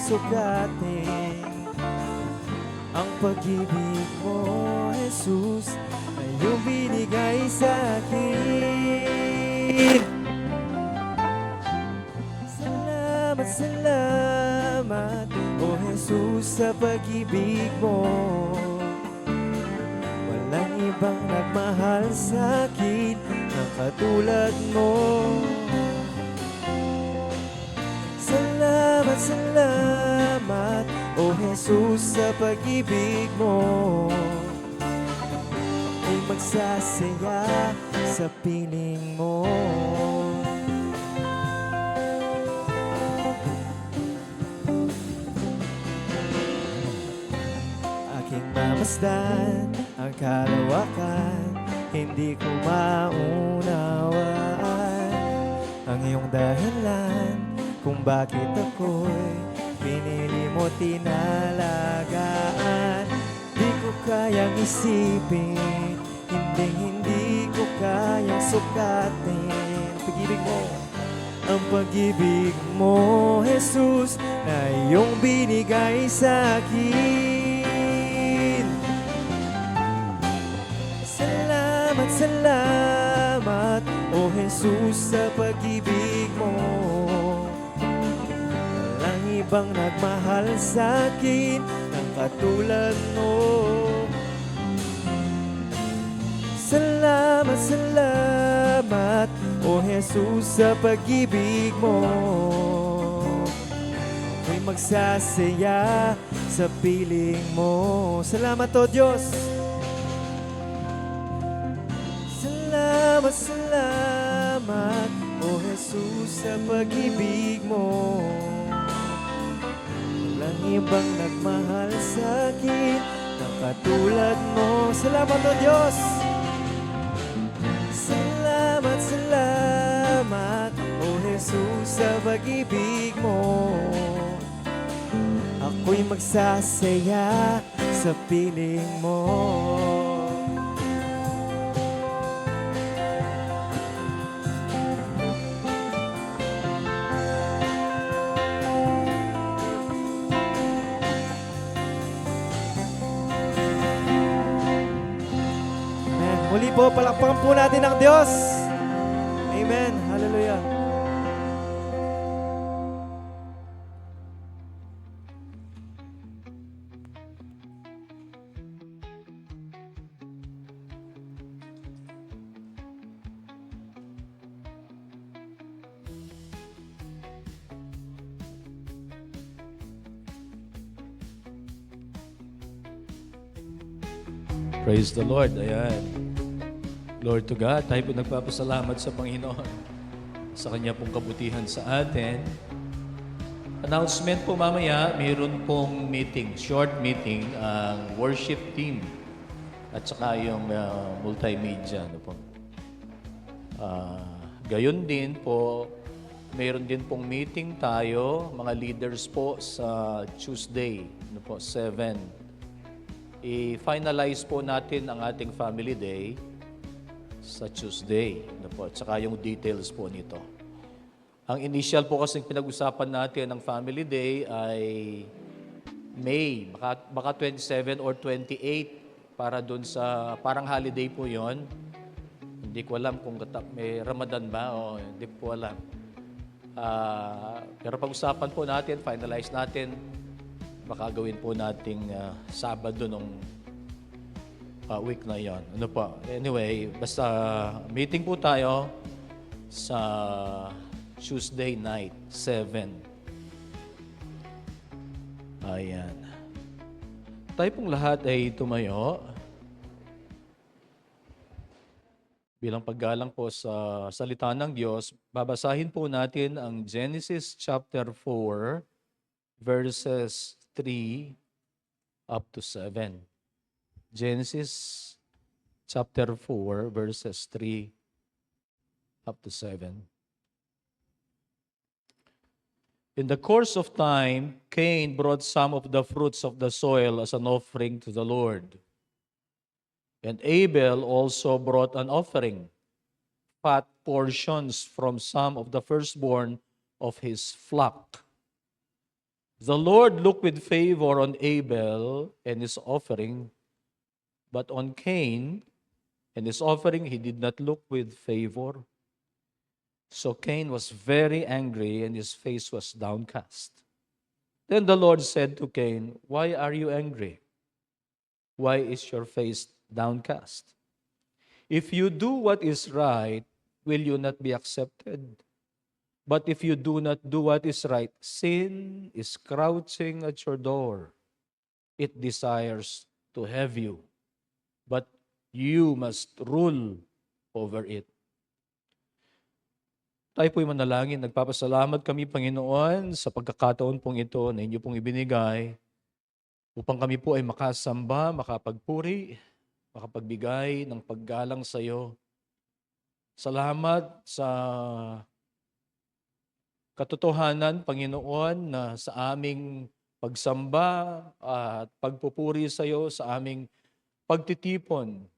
sukatin. Ang pag-ibig mo, Jesus, ay iyong binigay sa akin. Salamat, salamat, O Jesus, sa pag-ibig mo. Walang ibang nagmahal sa akin na katulad mo. Salamat, salamat, O Jesus, sa pag-ibig mo. Ako'y magsasaya sa piling mo. Aking mamasdan ang kalawakan, hindi ko maunawaan ang iyong dahilan kung bakit ako'y pinili mo tinalagaan. Di ko kayang isipin, hindi ko kayang sukatin. Pag-ibig mo, ang pag-ibig mo, Jesus, na iyong binigay sa akin. Salamat, salamat, O Jesus, sa pag-ibig mo. Walang ibang nagmahal sa akin ng katulad mo. Salamat, salamat, O Jesus, sa pag-ibig mo. Ako'y magsasaya sa piling mo. Salamat, O Diyos. Salamat, salamat, O Jesus, sa pag-ibig mo. Walang ibang nagmahal sa akin na katulad mo. Salamat, O Diyos. Salamat, salamat, O Jesus, sa pag-ibig mo. Ako'y magsasaya sa piling mo. Muli po, palakpakan po natin ang Diyos. Amen. Hallelujah. Praise the Lord. Ayan. Glory to God. Tayo po nagpapasalamat sa Panginoon sa Kanya pong kabutihan sa atin. Announcement po mamaya, mayroon pong meeting, short meeting, ang worship team at saka yung multimedia. Ano po. Gayon din po, mayroon din pong meeting tayo, mga leaders po sa Tuesday, ano po, 7. I-finalize po natin ang ating family day sa Tuesday. Ano po, at saka yung details po nito. Ang initial po kasi pinag-usapan natin ng Family Day ay May, baka 27 or 28 para doon sa, parang holiday po yon. Hindi ko alam kung may Ramadan ba o hindi po alam. Pero pag-usapan po natin, finalize natin, baka gawin po nating Sabado nung week na yon. Ano po? Anyway, basta meeting po tayo sa Tuesday night, 7. Ayan. Tayo pong lahat ay tumayo. Bilang paggalang po sa salita ng Diyos, babasahin po natin ang Genesis chapter 4, verses 3 up to 7. Genesis chapter 4, verses 3 up to 7. In the course of time, Cain brought some of the fruits of the soil as an offering to the Lord. And Abel also brought an offering, fat portions from some of the firstborn of his flock. The Lord looked with favor on Abel and his offering, but on Cain and his offering he did not look with favor. So Cain was very angry and his face was downcast. Then the Lord said to Cain, "Why are you angry? Why is your face downcast? If you do what is right, will you not be accepted? But if you do not do what is right, sin is crouching at your door. It desires to have you, but you must rule over it." Tayo po'y manalangin. Nagpapasalamat kami, Panginoon, sa pagkakataon pong ito na inyo pong ibinigay upang kami po ay makasamba, makapagpuri, makapagbigay ng paggalang sa iyo. Salamat sa katotohanan, Panginoon, na sa aming pagsamba at pagpupuri sa iyo, sa aming pagtitipon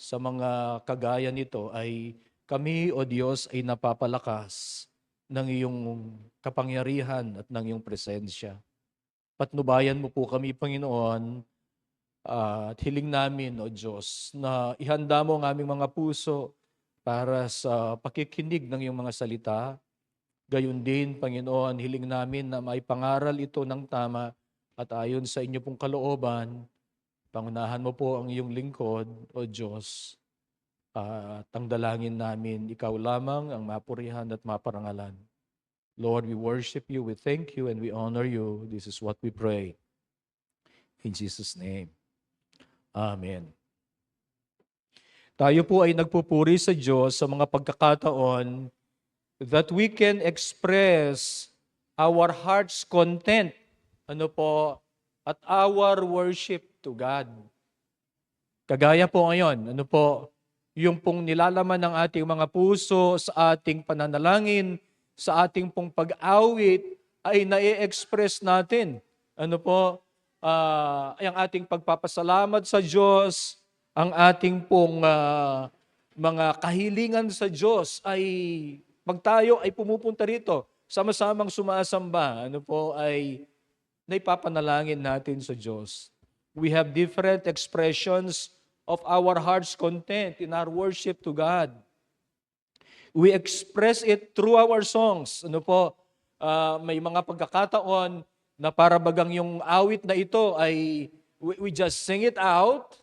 sa mga kagaya nito ay kami, O Diyos, ay napapalakas ng iyong kapangyarihan at ng iyong presensya. Patnubayan mo po kami, Panginoon, at hiling namin, O Diyos, na ihanda mo ang aming mga puso para sa pakikinig ng iyong mga salita. Gayon din, Panginoon, hiling namin na maipangaral ito ng tama at ayon sa inyo pong kalooban. Pangunahan mo po ang iyong lingkod, O Diyos, at ang dalangin namin, ikaw lamang ang mapurihan at maparangalan. Lord, we worship you, we thank you, and we honor you. This is what we pray. In Jesus' name. Amen. Tayo po ay nagpupuri sa Diyos sa mga pagkakataon that we can express our heart's content, at our worship to God. Kagaya po ngayon, yung pong nilalaman ng ating mga puso sa ating pananalangin, sa ating pong pag-awit, ay na-express natin. Ay ang ating pagpapasalamat sa Diyos, ang ating pong mga kahilingan sa Diyos ay pag tayo ay pumupunta rito, sama-samang sumasamba, ay naipapanalangin natin sa Diyos. We have different expressions of our heart's content in our worship to God. We express it through our songs. May mga pagkakataon na para bagang yung awit na ito ay we just sing it out,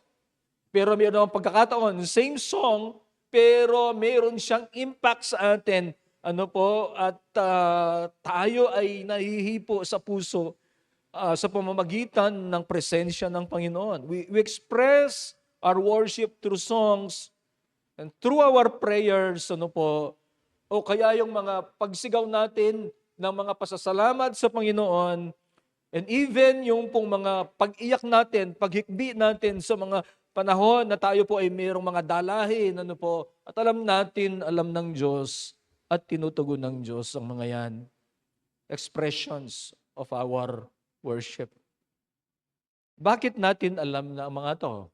pero mayroon ang pagkakataon, same song, pero mayroon siyang impact sa atin. At tayo ay nahihipo sa puso sa pamamagitan ng presensya ng Panginoon. We express our worship through songs and through our prayers, o kaya yung mga pagsigaw natin ng mga pasasalamat sa Panginoon, and even yung pong mga pag-iyak natin, paghikbi natin sa mga panahon na tayo po ay mayroong mga dalahin, at alam ng Diyos at tinutugon ng Diyos ang mga yan. Expressions of our worship. Bakit natin alam na ang mga to?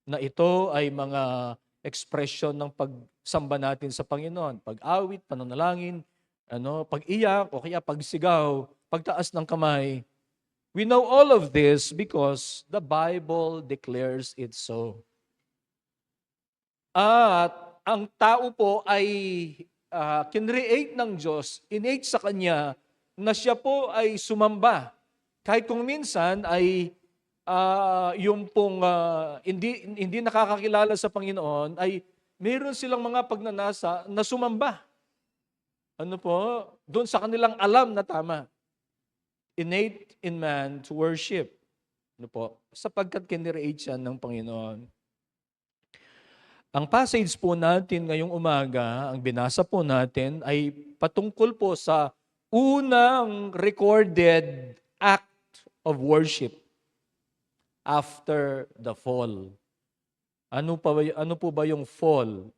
Na ito ay mga expression ng pagsamba natin sa Panginoon. Pag-awit, pananalangin, pag-iyak, o kaya pagsigaw, pagtaas ng kamay. We know all of this because the Bible declares it so. At ang tao po ay kinreate ng Diyos, innate sa Kanya, na siya po ay sumamba. Kahit kung minsan ay yung pong hindi nakakakilala sa Panginoon, ay meron silang mga pagnanasa na sumamba. Doon sa kanilang alam na tama. Innate in man to worship. Sapagkat kinreate siya ng Panginoon. Ang passage po natin ngayong umaga, ang binasa po natin, ay patungkol po sa unang recorded act of worship after the fall. Ano po ba yung fall?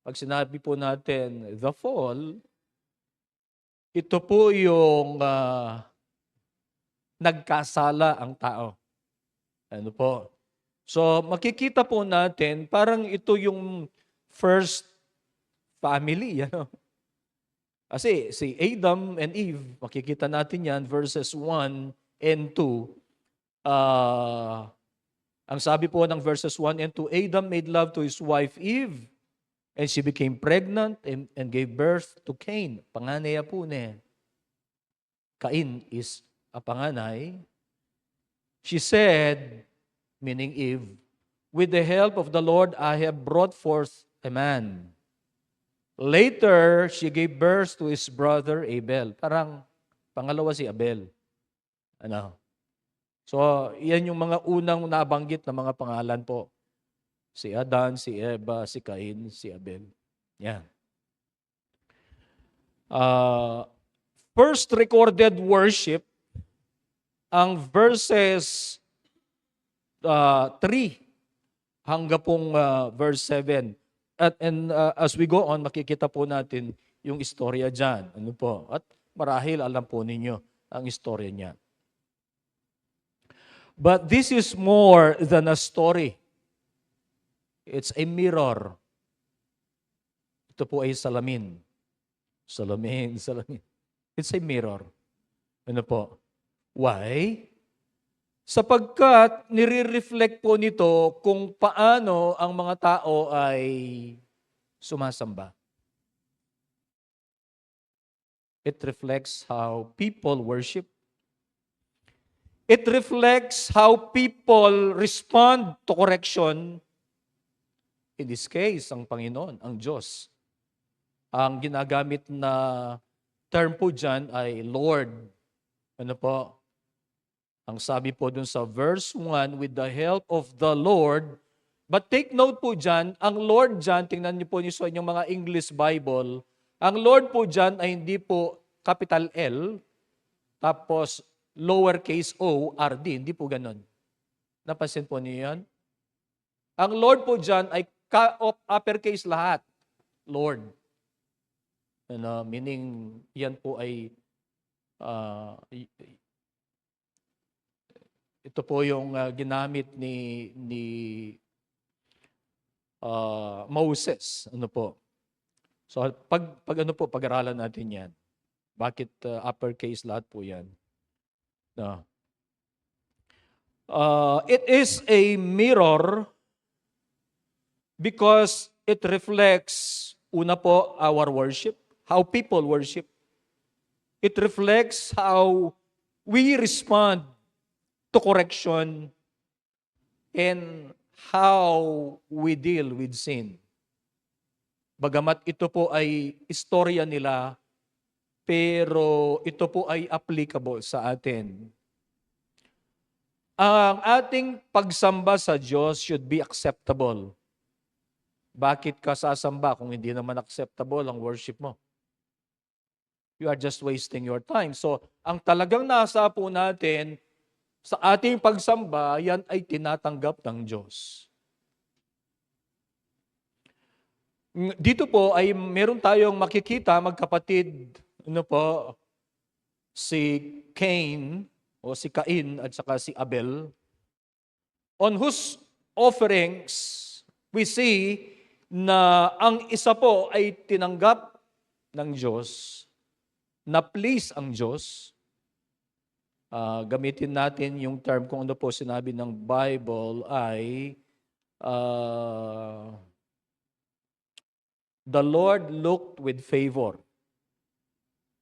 Pag sinabi po natin, the fall, ito po yung nagkasala ang tao. So, makikita po natin, parang ito yung first family, Kasi si Adam and Eve, makikita natin yan, verses 1 and 2. Ang sabi po ng verses 1 and 2, Adam made love to his wife Eve, and she became pregnant and gave birth to Cain. Panganay po niya. Cain is a panganay. She said, meaning Eve, with the help of the Lord, I have brought forth a man. Later, she gave birth to his brother Abel. Parang pangalawa si Abel. Ano? So, yan yung mga unang nabanggit na mga pangalan po. Si Adan, si Eva, si Cain, si Abel. Yan. First recorded worship, ang verses 3 hanggang pong verse 7. And as we go on, makikita po natin yung istorya dyan. Ano po? At marahil alam po ninyo ang istorya niya. But this is more than a story. It's a mirror. Ito po ay salamin. Salamin. It's a mirror. Ano po? Why? Sapagkat nire-reflect po nito kung paano ang mga tao ay sumasamba. It reflects how people worship. It reflects how people respond to correction. In this case, ang Panginoon, ang Diyos. Ang ginagamit na term po dyan ay Lord. Ano po? Ang sabi po dun sa verse 1, with the help of the Lord. But take note po dyan, ang Lord dyan, tingnan niyo po niyo sa inyong mga English Bible, ang Lord po dyan ay hindi po capital L, tapos lowercase o, R-D, hindi po ganun. Napansin po niyo yan? Ang Lord po dyan ay uppercase lahat. Lord. Meaning, yan po ay ito po yung ginamit ni Moses. Ano po? So pag ano po, pag-aralan natin yan. Bakit uppercase lahat po yan? No. It is a mirror because it reflects, una po, our worship, how people worship. It reflects how we respond to correction and how we deal with sin. Bagamat ito po ay istorya nila, pero ito po ay applicable sa atin. Ang ating pagsamba sa Diyos should be acceptable. Bakit ka sasamba kung hindi naman acceptable ang worship mo? You are just wasting your time. So, ang talagang nasa po natin, sa ating pagsamba, yan ay tinatanggap ng Diyos. Dito po ay meron tayong makikita, magkapatid, ano po, si Cain, o si Cain at saka si Abel, on whose offerings we see na ang isa po ay tinanggap ng Diyos, na please ang Diyos. Gamitin natin yung term kung ano po sinabi ng Bible ay the Lord looked with favor.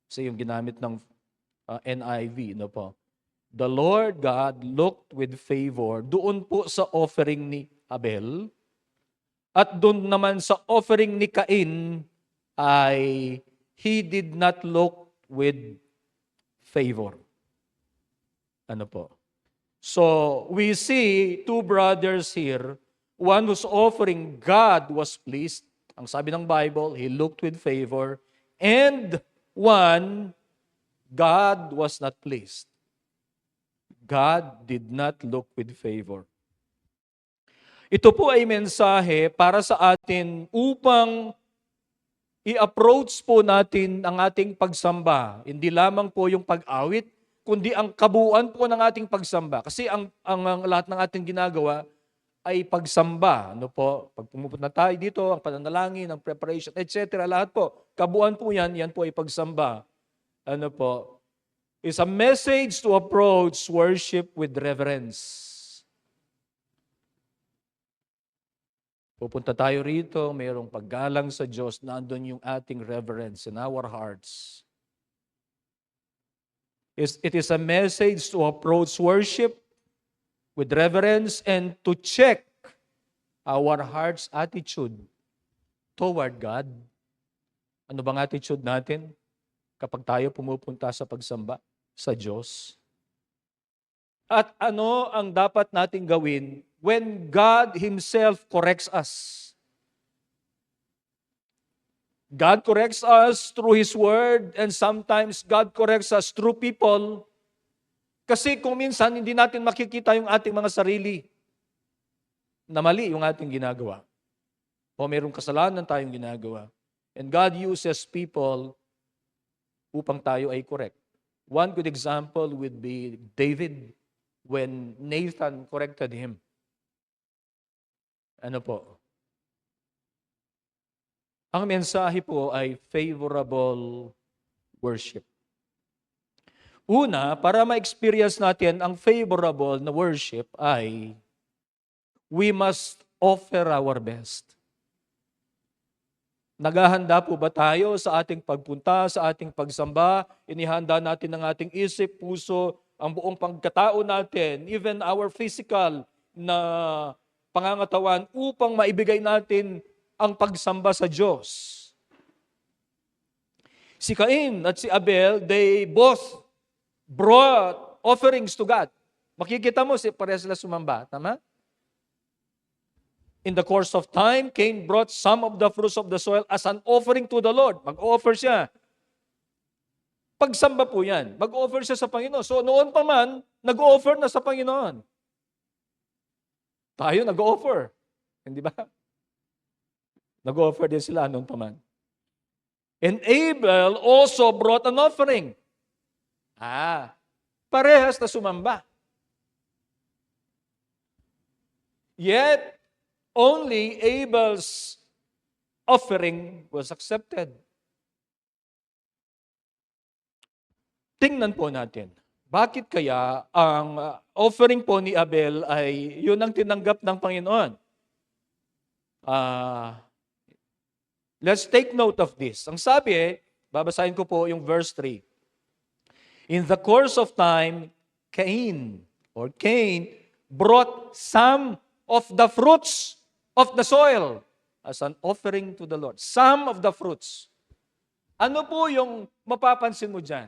Kasi yung ginamit ng NIV, no po. The Lord God looked with favor doon po sa offering ni Abel at doon naman sa offering ni Cain ay he did not look with favor. Ano po? So, we see two brothers here. One whose offering God was pleased. Ang sabi ng Bible, he looked with favor. And one, God was not pleased. God did not look with favor. Ito po ay mensahe para sa atin upang i-approach po natin ang ating pagsamba. Hindi lamang po yung pag-awit, kundi ang kabuuan po ng ating pagsamba. Kasi ang lahat ng ating ginagawa ay pagsamba. Ano po? Pag pumupunta tayo dito, ang pananalangin, ang preparation, etc. Lahat po, kabuuan po yan po ay pagsamba. Ano po? Is a message to approach worship with reverence. Pupunta tayo rito, mayroong paggalang sa Diyos, nandun yung ating reverence in our hearts. It is a message to approach worship with reverence and to check our heart's attitude toward God. Ano bang attitude natin kapag tayo pumupunta sa pagsamba sa Diyos? At ano ang dapat nating gawin when God Himself corrects us? God corrects us through His Word and sometimes God corrects us through people. Kasi kung minsan hindi natin makikita yung ating mga sarili na mali yung ating ginagawa. O mayroong kasalanan tayong ginagawa. And God uses people upang tayo ay correct. One good example would be David when Nathan corrected him. Ano po? Ang mensahe po ay favorable worship. Una, para ma-experience natin ang favorable na worship ay we must offer our best. Naghahanda po ba tayo sa ating pagpunta, sa ating pagsamba? Inihanda natin ang ating isip, puso, ang buong pagkatao natin, even our physical na pangangatawan upang maibigay natin ang pagsamba sa Diyos. Si Cain at si Abel, they both brought offerings to God. Makikita mo, parehas sila sumamba. Tama? In the course of time, Cain brought some of the fruits of the soil as an offering to the Lord. Mag-offer siya. Pagsamba po yan. Mag-offer siya sa Panginoon. So noon pa man, nag-offer na sa Panginoon. Tayo nag-offer. Hindi ba? Nag-offer din sila noon pa man. And Abel also brought an offering. Parehas na sumamba. Yet, only Abel's offering was accepted. Tingnan po natin, bakit kaya ang offering po ni Abel ay yun ang tinanggap ng Panginoon? Let's take note of this. Ang sabi, babasahin ko po yung verse 3. In the course of time, Cain brought some of the fruits of the soil as an offering to the Lord. Some of the fruits. Ano po yung mapapansin mo dyan?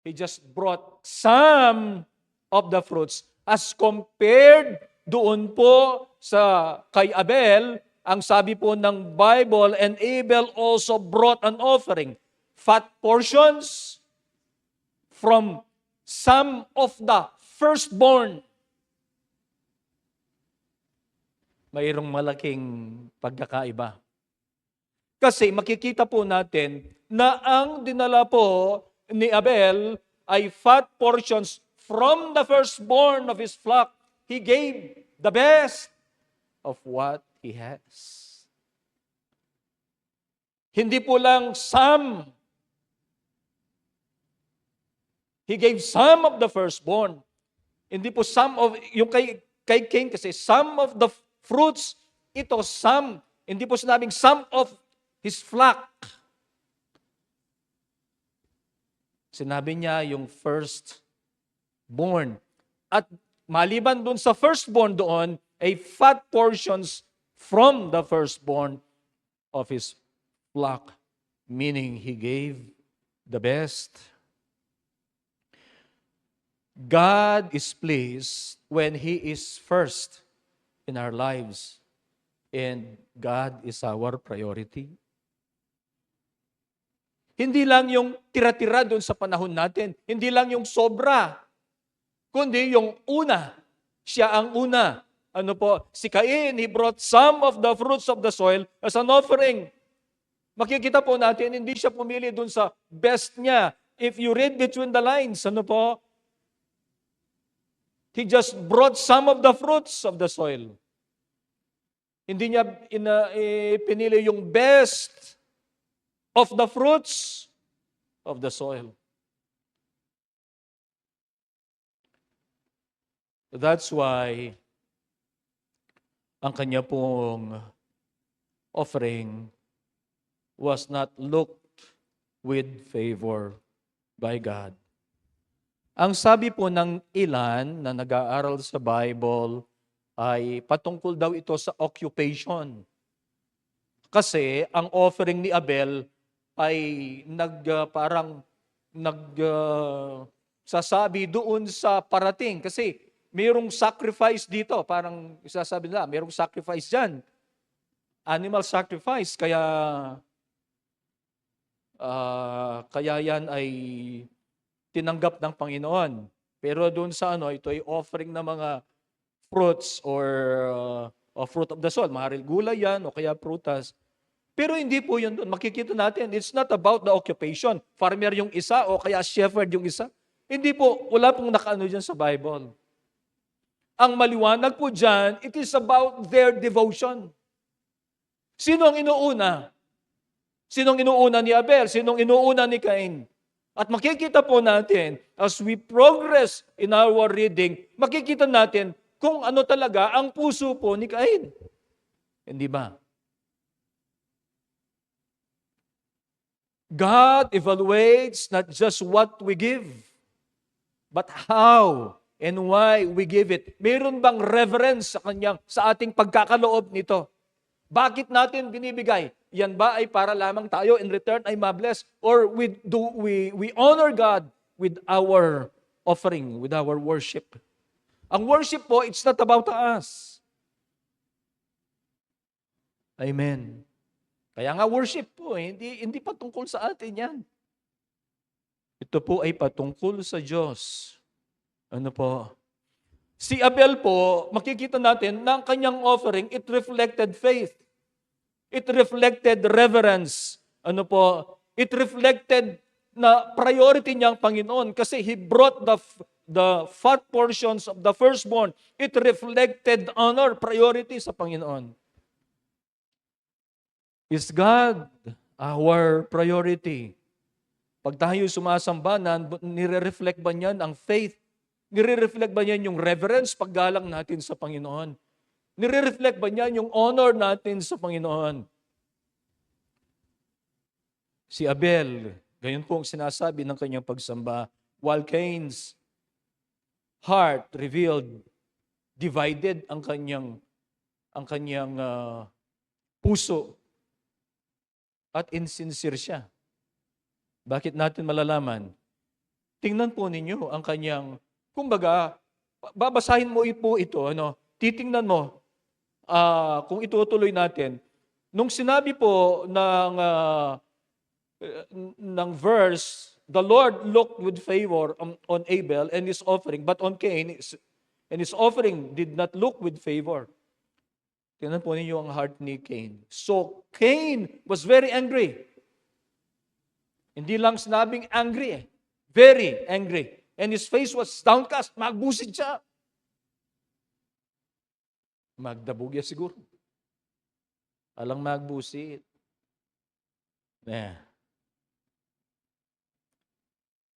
He just brought some of the fruits as compared doon po sa kay Abel. Ang sabi po ng Bible, and Abel also brought an offering. Fat portions from some of the firstborn. Mayroong malaking pagkakaiba. Kasi makikita po natin na ang dinala po ni Abel ay fat portions from the firstborn of his flock. He gave the best of what he has. Hindi po lang some. He gave some of the firstborn. Hindi po some of, yung kay Cain kasi, some of the fruits, ito some. Hindi po sinabing some of his flock. Sinabi niya yung firstborn. At maliban dun sa firstborn doon, ay fat portions from the firstborn of his flock. Meaning, he gave the best. God is pleased when He is first in our lives. And God is our priority. Hindi lang yung tira-tira doon sa panahon natin. Hindi lang yung sobra. Kundi yung una. Siya ang una. Ano po? Si Cain, he brought some of the fruits of the soil as an offering. Makikita po natin, hindi siya pumili doon sa best niya. If you read between the lines, ano po? He just brought some of the fruits of the soil. Hindi niya pinili yung best of the fruits of the soil. That's why ang kanya pong offering was not looked with favor by God. Ang sabi po ng ilan na nag-aaral sa Bible ay patungkol daw ito sa occupation. Kasi ang offering ni Abel ay sasabi doon sa parating. Kasi mayroong sacrifice dito. Parang isasabi nila, mayroong sacrifice dyan. Animal sacrifice. Kaya yan ay tinanggap ng Panginoon. Pero doon sa ito ay offering ng mga fruits or fruit of the soil. Maharil gulay yan o kaya prutas. Pero hindi po yun doon. Makikita natin, it's not about the occupation. Farmer yung isa o kaya shepherd yung isa. Hindi po, wala pong nakaano dyan sa Bible. Ang maliwanag po dyan, it is about their devotion. Sino ang inuuna? Sinong inuuna ni Abel? Sinong inuuna ni Cain? At makikita po natin, as we progress in our reading, makikita natin kung ano talaga ang puso po ni Cain. Hindi ba? God evaluates not just what we give, but how and why we give it. Meron bang reverence sa ating pagkakaloob nito? Bakit natin binibigay? Yan ba ay para lamang tayo in return ay mabless? Or we honor God with our offering, with our worship? Ang worship po, it's not about us. Amen. Kaya nga worship po, hindi patungkol sa atin yan. Ito po ay patungkol sa Diyos. Ano po? Si Abel po, makikita natin na ang kanyang offering, it reflected faith. It reflected reverence. Ano po? It reflected na priority niya ang Panginoon kasi he brought the fat portions of the firstborn. It reflected honor, priority sa Panginoon. Is God our priority? Pag tayo sumasamba, nire-reflect ba niyan ang faith? Nire-reflect ba niyan yung reverence, paggalang natin sa Panginoon? Nire-reflect ba niyan yung honor natin sa Panginoon? Si Abel, gayon po ang sinasabi ng kanyang pagsamba, while Cain's heart revealed, divided ang kanyang puso at insincere siya. Bakit natin malalaman? Tingnan po ninyo ang kanyang, kumbaga, babasahin mo po ito, titingnan mo, kung itutuloy natin, nung sinabi po ng verse, the Lord looked with favor on Abel and his offering, but on Cain, and his offering did not look with favor. Tingnan po ninyo ang heart ni Cain. So, Cain was very angry. Hindi lang sinabing angry very angry. And his face was downcast. Magbusid siya. Magdabugya siguro. Alang magbusid.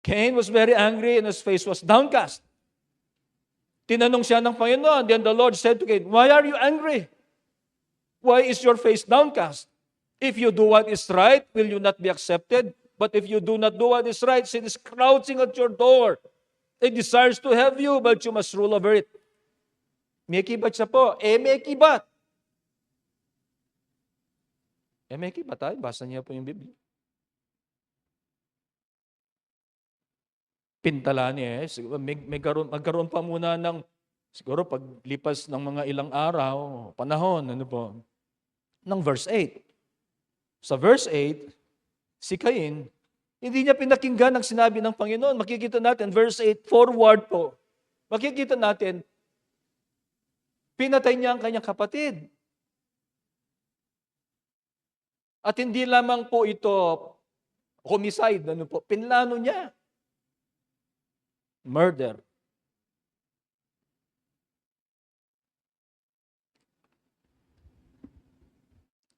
Cain was very angry and his face was downcast. Tinanong siya ng Panginoon. Then the Lord said to Cain, "Why are you angry? Why is your face downcast? If you do what is right, will you not be accepted? But if you do not do what is right, sin is crouching at your door. It desires to have you, but you must rule over it." May kibat siya po. May kibat. May kibat tayo. Basa niya po yung Biblia. Pintala niya. Magkaroon pa muna ng, siguro paglipas ng mga ilang araw, panahon, ng verse 8. Sa verse 8, si Cain, hindi niya pinakinggan ang sinabi ng Panginoon. Makikita natin, verse 8, forward po. Makikita natin, pinatay niya ang kanyang kapatid. At hindi lamang po ito homicide, pinlano niya. Murder.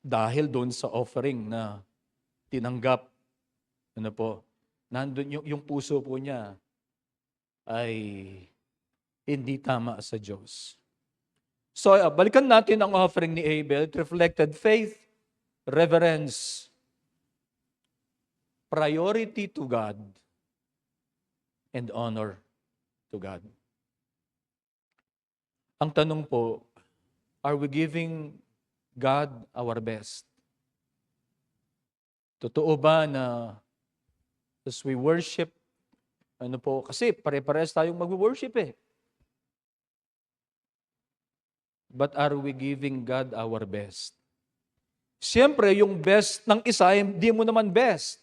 dahil doon sa offering na tinanggap, ano po, nandun yung puso po niya ay hindi tama sa Diyos. So, balikan natin ang offering ni Abel. It reflected faith, reverence, priority to God, and honor to God. Ang tanong po, are we giving God our best? Totoo ba na as we worship, ano po, kasi pare-parehas tayong mag-worship eh. But are we giving God our best? Siyempre, yung best ng isa, hindi mo naman best.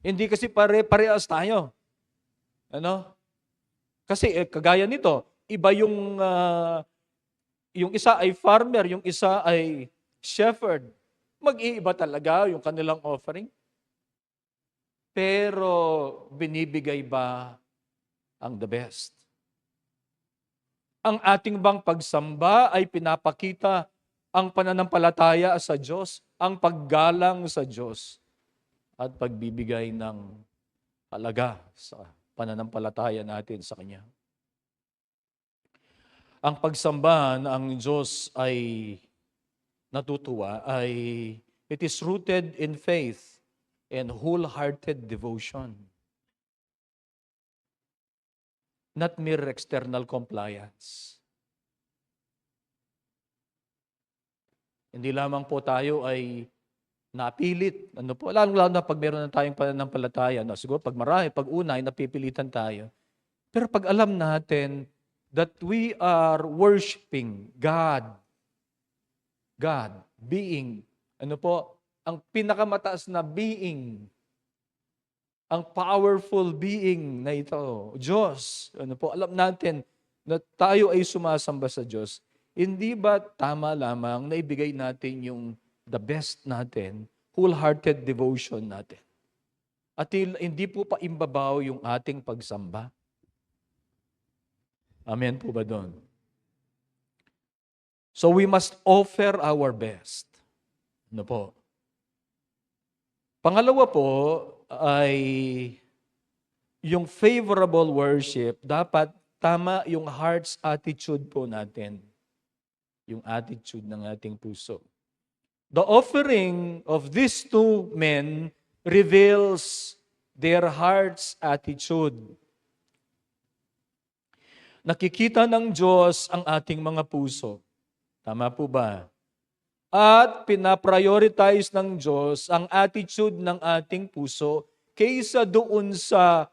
Hindi kasi pare-parehas tayo. Ano? Kasi kagaya nito, iba yung isa ay farmer, yung isa ay shepherd. Mag-iiba talaga yung kanilang offering. Pero binibigay ba ang the best? Ang ating bang pagsamba ay pinapakita ang pananampalataya sa Diyos, ang paggalang sa Diyos, at pagbibigay ng halaga sa pananampalataya natin sa Kanya. Ang pagsamba na ang Diyos ay natutuwa ay it is rooted in faith and wholehearted devotion. Not mere external compliance. Hindi lamang po tayo ay napilit. Ano po? Lalo na pag meron na tayong pananampalataya. No? Siguro pag marami, pag una, ay napipilitan tayo. Pero pag alam natin that we are worshiping God, being, ano po, ang pinakamataas na being, ang powerful being na ito, Diyos. Ano po, alam natin na tayo ay sumasamba sa Diyos. Hindi ba tama lamang na ibigay natin yung the best natin, wholehearted devotion natin? At hindi po pa imbabaw yung ating pagsamba. Amen po ba doon? So we must offer our best. Ano po? Pangalawa po ay yung favorable worship, dapat tama yung heart's attitude po natin. Yung attitude ng ating puso. The offering of these two men reveals their heart's attitude. Nakikita ng Diyos ang ating mga puso. Tama po ba? At pinaprioritize ng Diyos ang attitude ng ating puso kaysa doon sa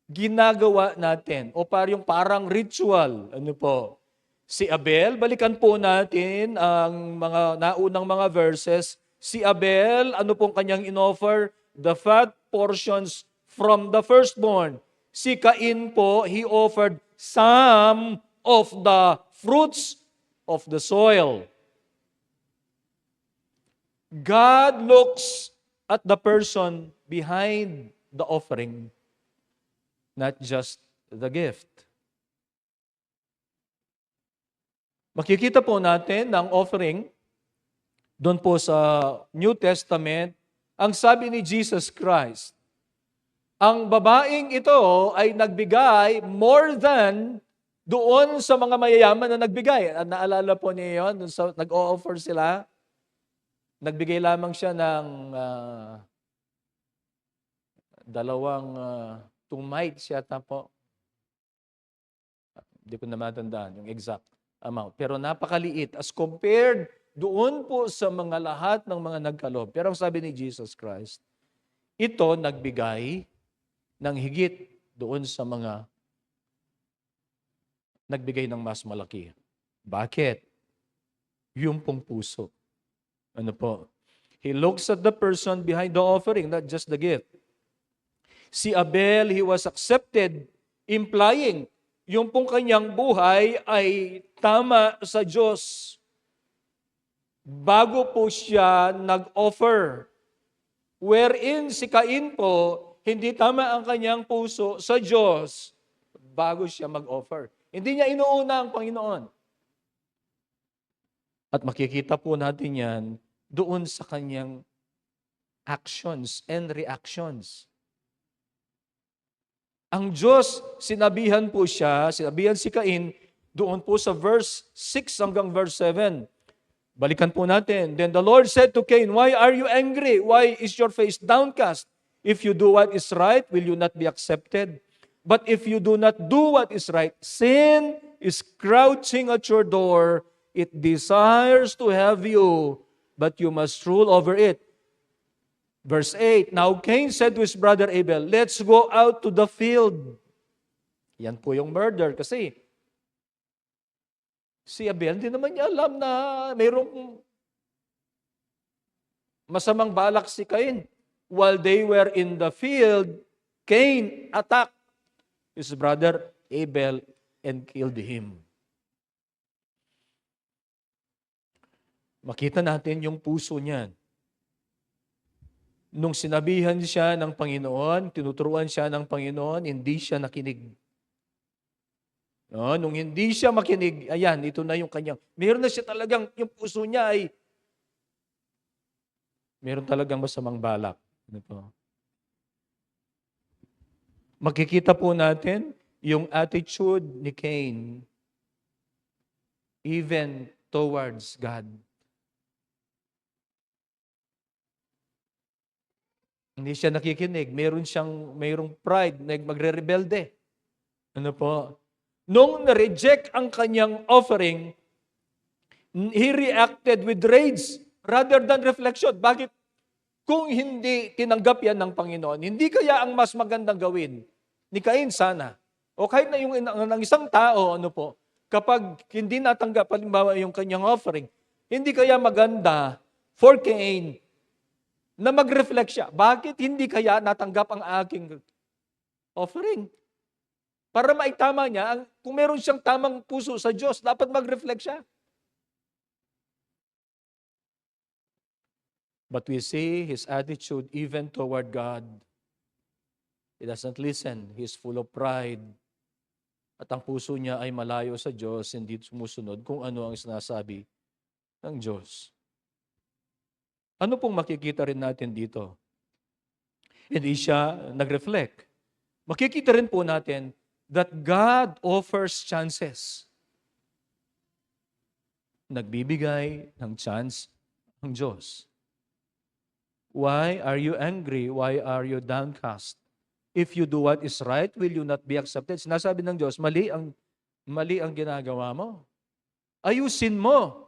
ginagawa natin o parang ritual. Ano po? Si Abel, balikan po natin ang mga naunang mga verses. Si Abel, ano pong kanyang inoffer? The fat portions from the firstborn. Si Cain po, he offered some of the fruits of the soil. God looks at the person behind the offering, not just the gift. Makikita po natin ng offering doon po sa New Testament, ang sabi ni Jesus Christ, ang babaeng ito ay nagbigay more than doon sa mga mayayaman na nagbigay. Naalala po niyo yun, doon sa nag-o-offer sila, nagbigay lamang siya ng dalawang 2 mites yata po. Hindi ko na matandaan yung exact amount. Pero napakaliit as compared doon po sa mga lahat ng mga nagkaloob. Pero ang sabi ni Jesus Christ, ito nagbigay ng higit doon sa mga nagbigay ng mas malaki. Bakit? Yung pong puso. Ano po? He looks at the person behind the offering, not just the gift. Si Abel, he was accepted, implying yung pong kanyang buhay ay tama sa Diyos. Bago po siya nag-offer. Wherein si Cain po, hindi tama ang kanyang puso sa Diyos bago siya mag-offer. Hindi niya inuuna ang Panginoon. At makikita po natin yan doon sa kanyang actions and reactions. Ang Diyos, sinabihan si Cain, doon po sa verse 6 hanggang verse 7. Balikan po natin. Then the Lord said to Cain, "Why are you angry? Why is your face downcast? If you do what is right, will you not be accepted? But if you do not do what is right, sin is crouching at your door. It desires to have you, but you must rule over it." Verse 8, Now Cain said to his brother Abel, "Let's go out to the field." Yan po yung murder kasi si Abel, hindi naman niya alam na mayroong masamang balak si Cain. While they were in the field, Cain attacked his brother Abel and killed him. Makita natin yung puso niya. Nung sinabihan siya ng Panginoon, tinuturuan siya ng Panginoon, hindi siya nakinig. No, nung hindi siya makinig, ayan, ito na yung kanyang, meron na siya talagang, yung puso niya ay, meron talagang masamang balak. Ano po? Makikita po natin yung attitude ni Cain even towards God. Hindi siya nakikinig. Mayroong pride, magre-rebelde. Ano po? Nung na-reject ang kanyang offering, he reacted with rage rather than reflection. Bakit? Kung hindi tinanggap yan ng Panginoon, hindi kaya ang mas magandang gawin ni Cain sana? O kahit na yung ng isang tao, ano po, kapag hindi natanggap, halimbawa yung kanyang offering, hindi kaya maganda for Cain na mag-reflect siya. Bakit hindi kaya natanggap ang aking offering? Para maitama niya, kung meron siyang tamang puso sa Diyos, dapat mag-reflect siya. But we see his attitude even toward God. He doesn't listen. He's full of pride. At ang puso niya ay malayo sa Diyos, hindi sumusunod kung ano ang sinasabi ng Diyos. Ano pong makikita rin natin dito? Hindi siya nag-reflect. Makikita rin po natin that God offers chances. Nagbibigay ng chance ang Diyos. Why are you angry? Why are you downcast? If you do what is right, will you not be accepted? Sinasabi ng Diyos, mali ang ginagawa mo. Ayusin mo.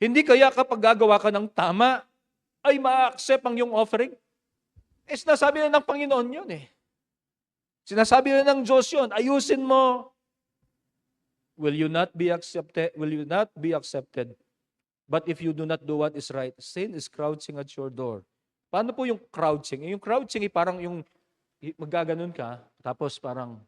Hindi kaya kapag gagawa ka ng tama, ay ma-accept ang iyong offering? Sinasabi na ng Panginoon yun eh. Sinasabi na ng Diyos yun, ayusin mo. Will you not be accepted? Will you not be accepted? But if you do not do what is right, sin is crouching at your door. Paano po yung crouching? Yung crouching parang yung magaganon ka, tapos parang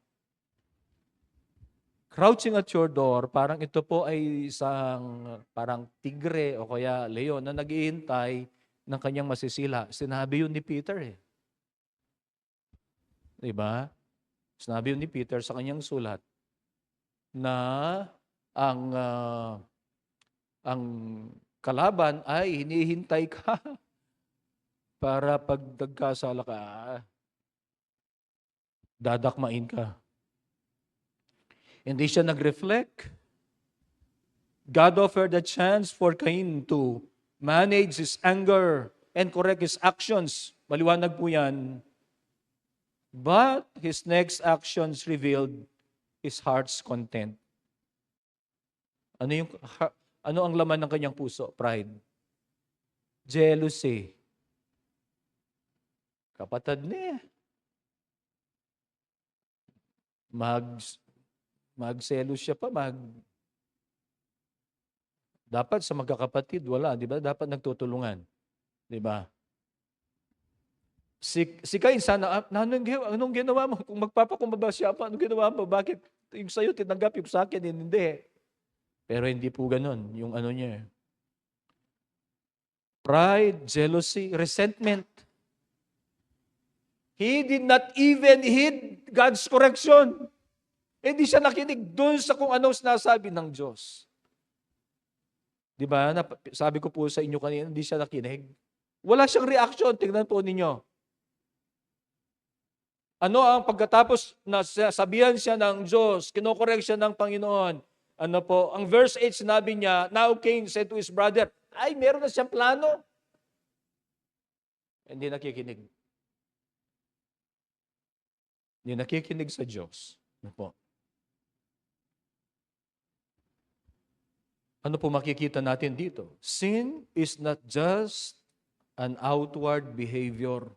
crouching at your door, parang ito po ay isang parang tigre o kaya leon na naghihintay ng kanyang masisila. Sinabi yun ni Peter eh. Diba? Sinabi yun ni Peter sa kanyang sulat na ang kalaban ay hinihintay ka para pag nagkasala ka, dadakmain ka. Hindi siya nag-reflect. God offered a chance for Cain to manage his anger and correct his actions. Maliwanag po yan. But his next actions revealed his heart's content. Ano ang laman ng kanyang puso? Pride. Jealousy. Kapatid niya. Magselos siya pa, dapat sa magkakapatid, wala, di ba? Dapat nagtutulungan. Di ba? Si Cain, sana, anong ginawa mo? Kung magpapakumbaba siya pa, anong ginawa mo? Bakit yung sa'yo tinanggap, yung sa akin, hindi. Pero hindi po ganun, yung ano niya. Pride, jealousy, resentment. He did not even heed God's correction. Hindi siya nakinig doon sa kung anong sinasabi ng Diyos. Di ba? Sabi ko po sa inyo kanina, hindi siya nakinig. Wala siyang reaction. Tingnan po ninyo. Ano ang pagkatapos na sabihan siya ng Diyos, kinokorek siya ng Panginoon. Ano po, ang verse 8 sinabi niya, now Cain said to his brother, ay meron na siyang plano. Hindi nakikinig. Hindi nakikinig sa Diyos. Ano po? Ano po makikita natin dito? Sin is not just an outward behavior.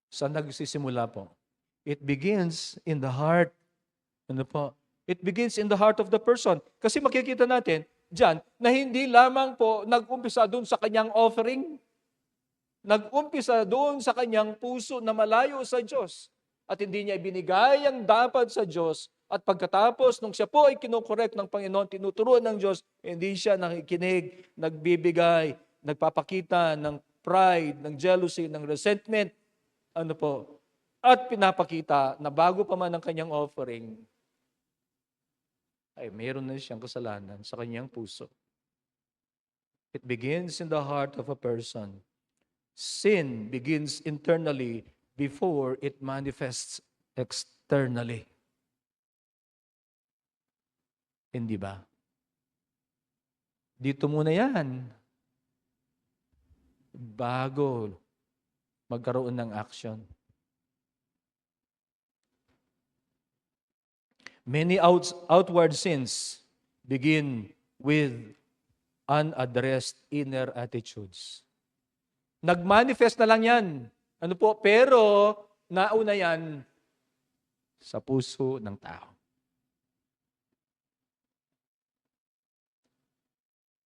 Saan nagsisimula po? It begins in the heart. Ano po? It begins in the heart of the person. Kasi makikita natin diyan na hindi lamang po nag-umpisa doon sa kanyang offering, nag-umpisa doon sa kanyang puso na malayo sa Diyos. At hindi niya ibinigay ang dapat sa Diyos. At pagkatapos, nung siya po ay kinokorek ng Panginoon, tinuturuan ng Diyos, hindi siya nakikinig, nagbibigay, nagpapakita ng pride, ng jealousy, ng resentment. Ano po? At pinapakita na bago pa man ang kanyang offering, ay mayroon na siyang kasalanan sa kanyang puso. It begins in the heart of a person. Sin begins internally before it manifests externally. Hindi ba? Dito muna yan. Bago magkaroon ng action. Many outward sins begin with unaddressed inner attitudes. Nagmanifest na lang yan. Ano po? Pero nauna yan sa puso ng tao.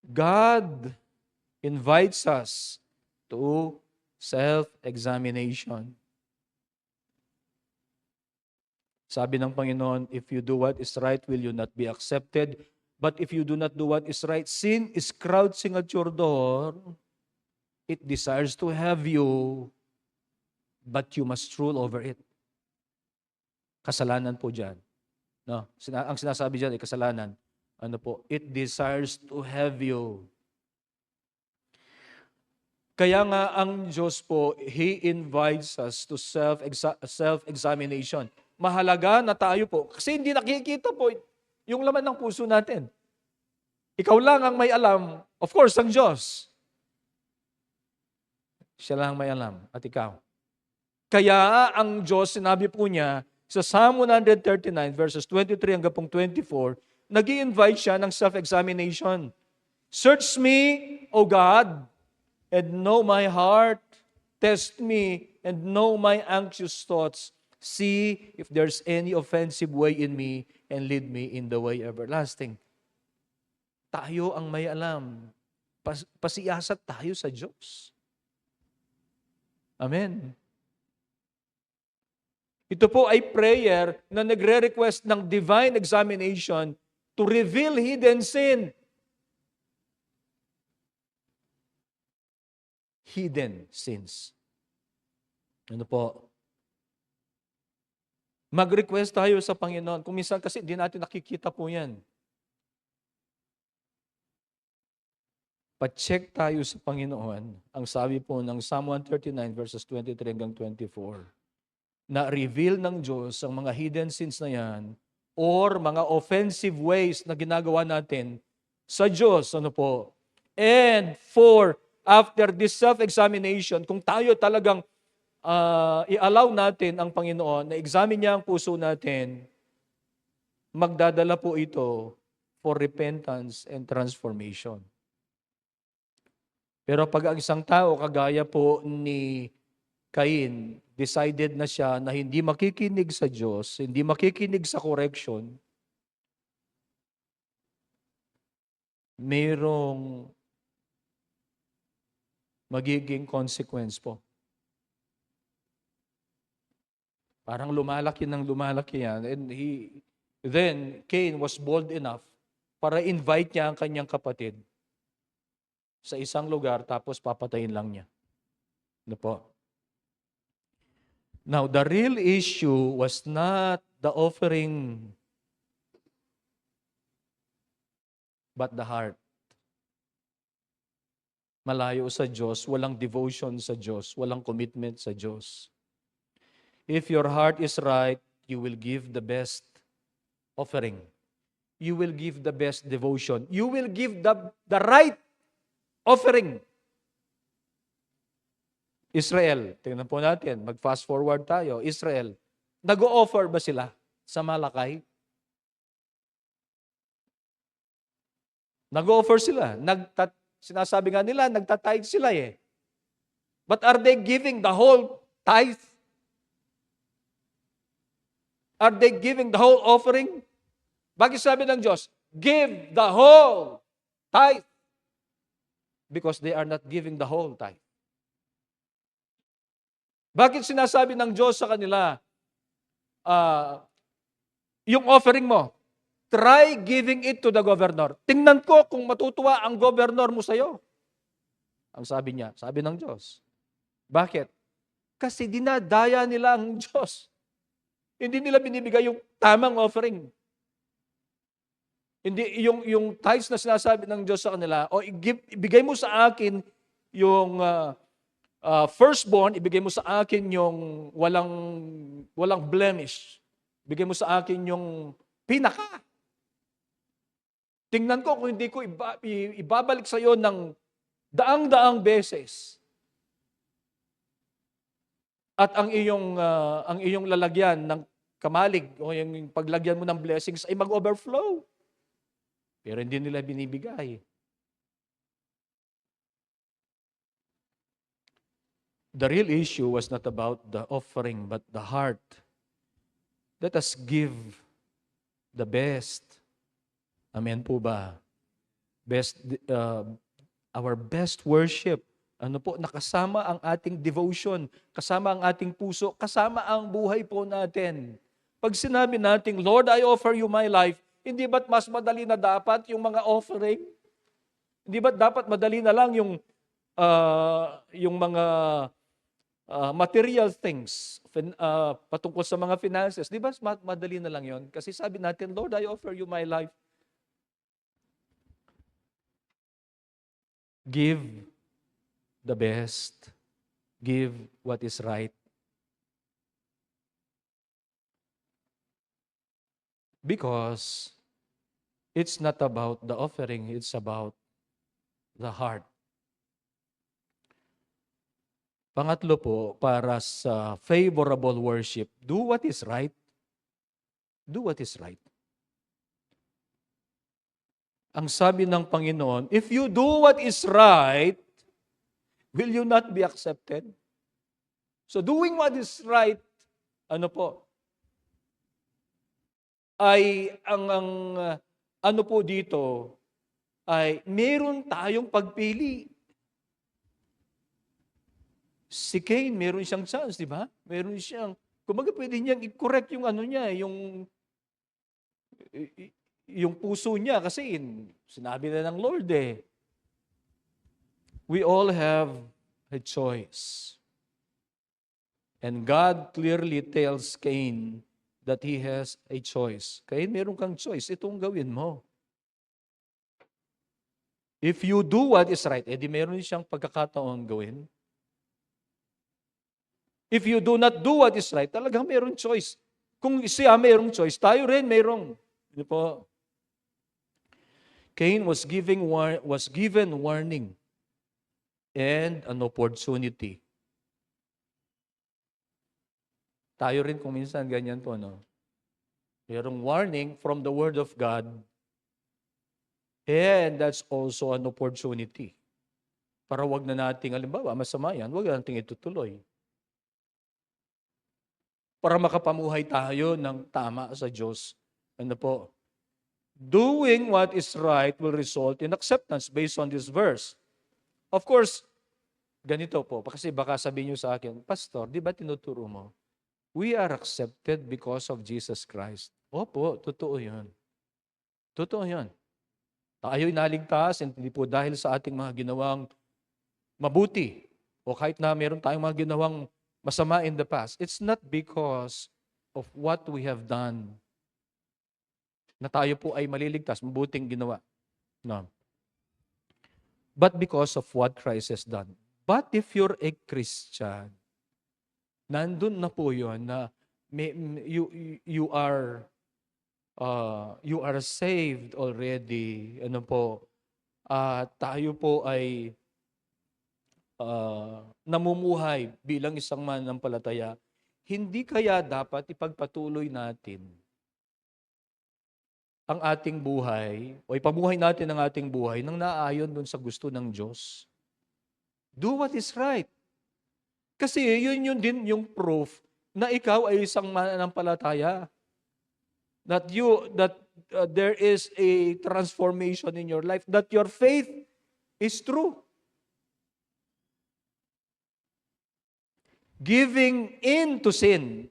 God invites us to self-examination. Sabi ng Panginoon, if you do what is right, will you not be accepted? But if you do not do what is right, sin is crouching at your door. It desires to have you, but you must rule over it. Kasalanan po dyan. No? Ang sinasabi dyan ay kasalanan. Ano po? It desires to have you. Kaya nga ang Diyos po, He invites us to self-examination. Mahalaga na tayo po, kasi hindi nakikita po yung laman ng puso natin. Ikaw lang ang may alam, of course, ang Diyos. Siya lang may alam, at ikaw. Kaya ang Diyos, sinabi po niya, sa Psalm 139 verses 23 hanggang 24, nag-i-invite siya ng self-examination. Search me, O God, and know my heart. Test me and know my anxious thoughts. See if there's any offensive way in me and lead me in the way everlasting. Tayo ang may alam. Pasiyasat tayo sa Diyos. Amen. Ito po ay prayer na nagre-request ng divine examination to reveal hidden sin. Hidden sins. Ano po? Mag-request tayo sa Panginoon. Kung minsan kasi di natin nakikita po yan. Pa-check tayo sa Panginoon. Ang sabi po ng Psalm 139 verses 23 hanggang 24. Na reveal ng Diyos ang mga hidden sins na yan or mga offensive ways na ginagawa natin sa Diyos. Ano po? And after this self-examination, kung tayo talagang i-allow natin ang Panginoon na examine niya ang puso natin, magdadala po ito for repentance and transformation. Pero pag ang isang tao, kagaya po ni Cain, decided na siya na hindi makikinig sa Diyos, hindi makikinig sa correction, mayroong magiging consequence po. Parang lumalaki yan. And then Cain was bold enough para invite niya ang kanyang kapatid sa isang lugar tapos papatayin lang niya. Ano po? Now, the real issue was not the offering but the heart. Malayo sa Diyos, walang devotion sa Diyos, walang commitment sa Diyos. If your heart is right, you will give the best offering. You will give the best devotion. You will give the right offering. Israel, tingnan po natin, mag-fast forward tayo. Israel, nag-o-offer ba sila sa Malakay? Nag-o-offer sila. Sinasabi nga nila, nagtatithe sila eh. But are they giving the whole tithe? Are they giving the whole offering? Bakit sabi ng Diyos, give the whole tithe? Because they are not giving the whole tithe. Bakit sinasabi ng Diyos sa kanila, yung offering mo, try giving it to the governor. Tingnan ko kung matutuwa ang governor mo sa'yo. Ang sabi niya, sabi ng Diyos. Bakit? Kasi dinadaya nila ang Diyos. Hindi nila binibigay yung tamang offering. Hindi yung tithes na sinasabi ng Diyos sa kanila, o ibigay mo sa akin yung firstborn, ibigay mo sa akin yung walang blemish. Ibigay mo sa akin yung pinaka. Tingnan ko kung hindi ko ibabalik sa iyo ng daang-daang beses. At ang iyong lalagyan ng kamalig o yung paglagyan mo ng blessings ay mag-overflow. Pero hindi nila binibigay. The real issue was not about the offering but the heart. Let us give the best. Amen po ba? Our best worship. Ano po, nakasama ang ating devotion, kasama ang ating puso, kasama ang buhay po natin. Pag sinabi natin, Lord, I offer you my life, hindi ba't mas madali na dapat yung mga offering? Hindi ba't dapat madali na lang yung mga material things patungkol sa mga finances? Di ba madali na lang yon? Kasi sabi natin, Lord, I offer you my life. Give the best. Give what is right. Because it's not about the offering, it's about the heart. Pangatlo po, para sa favorable worship, do what is right. Do what is right. Ang sabi ng Panginoon, if you do what is right, will you not be accepted? So doing what is right, ano po, ay ano po dito, ay meron tayong pagpili. Si Cain, meron siyang chance, di ba? Meron siyang, kumbaga pwede niyang i-correct yung ano niya, yung puso niya kasi sinabi na ng Lord eh. We all have a choice. And God clearly tells Cain that he has a choice. Cain, meron kang choice. Itong gawin mo. If you do what is right, edi meron siyang pagkakataon gawin. If you do not do what is right, talagang meron choice. Kung siya mayroong choice, tayo rin mayroong. Hindi po. Cain was given warning and an opportunity. Tayo rin kung minsan ganyan po, no? Mayroong warning from the Word of God, and that's also an opportunity. Para wag na nating, halimbawa, masama yan, wag nating itutuloy. Para makapamuhay tayo ng tama sa Diyos. Ano po? Doing what is right will result in acceptance based on this verse. Of course, ganito po, kasi baka sabihin niyo sa akin, Pastor, di ba tinuturo mo? We are accepted because of Jesus Christ. Opo, totoo yun. Totoo yun. Tayo'y naligtas, hindi po dahil sa ating mga ginawang mabuti, o kahit na meron tayong mga ginawang masama in the past. It's not because of what we have done na tayo po ay maliligtas, mabuting ginawa. No. But because of what Christ has done. But if you're a Christian, nandun na po yun na you are saved already. Ano po, tayo po ay namumuhay bilang isang mananampalataya. Hindi kaya dapat ipagpatuloy natin ang ating buhay o ipamuhay natin ang ating buhay nang naayon dun sa gusto ng Diyos? Do what is right. Kasi yun din yung proof na ikaw ay isang mananampalataya. That there is a transformation in your life, that your faith is true. Giving in to sin,